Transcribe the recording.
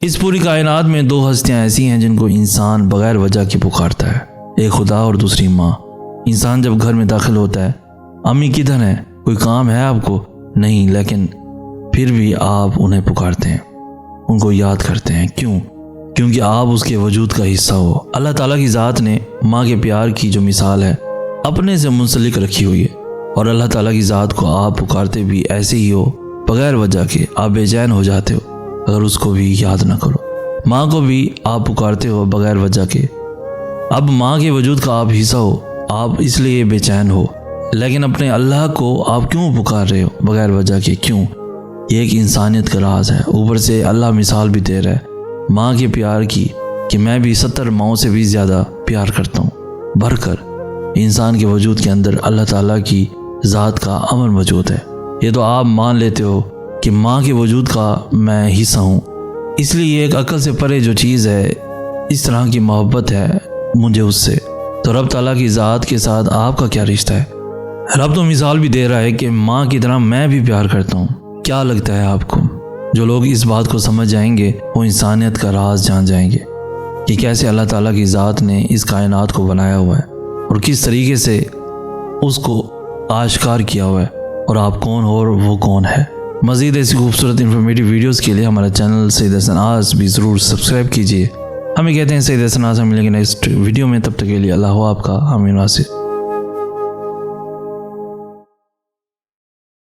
इस पूरी कायनात में दो हस्तियां ऐसी हैं जिनको इंसान बगैर वजह के पुकारता है, एक खुदा और दूसरी माँ। इंसान जब घर में दाखिल होता है, अम्मी किधर है, कोई काम है आपको? नहीं, लेकिन फिर भी आप उन्हें पुकारते हैं, उनको याद करते हैं। क्यों? क्योंकि आप उसके वजूद का हिस्सा हो। अल्लाह ताला की ज़ात ने माँ के प्यार की जो मिसाल है अपने से मुंसलिक रखी हुई है, और अल्लाह ताला की ज़ात को आप पुकारते भी ऐसे ही हो, बगैर वजह के। आप बेचैन हो जाते हो अगर उसको भी याद ना करो। माँ को भी आप पुकारते हो बगैर वजह के। अब माँ के वजूद का आप हिस्सा हो, आप इसलिए बेचैन हो, लेकिन अपने अल्लाह को आप क्यों पुकार रहे हो बगैर वजह के? क्यों? ये एक इंसानियत का राज है। ऊपर से अल्लाह मिसाल भी दे रहा है माँ के प्यार की कि मैं भी 70 माओं से भी ज़्यादा प्यार करता हूँ। भरकर इंसान के वजूद के अंदर अल्लाह ताला की ज़ात का अमर मौजूद है। ये तो आप मान लेते हो कि माँ के वजूद का मैं हिस्सा हूँ, इसलिए एक अकल से परे जो चीज़ है, इस तरह की मोहब्बत है मुझे उससे। तो रब ताला की ज़ात के साथ आपका क्या रिश्ता है? रब तो मिसाल भी दे रहा है कि माँ की तरह मैं भी प्यार करता हूँ। क्या लगता है आपको? जो लोग इस बात को समझ जाएंगे वो इंसानियत का राज जान जाएंगे कि कैसे अल्लाह ताला की ज़ात ने इस कायनात को बनाया हुआ है और किस तरीके से उसको आश्कार किया हुआ है, और आप कौन हो और वो कौन है। मज़ीद ऐसी खूबसूरत इन्फॉर्मेटिव वीडियोस के लिए हमारा चैनल सैयद हसन आस भी ज़रूर सब्सक्राइब कीजिए। हमें कहते हैं सैयद हसन आस। हम मिलेंगे नेक्स्ट वीडियो में, तब तक के लिए अल्लाह आपका आमीन वासिर।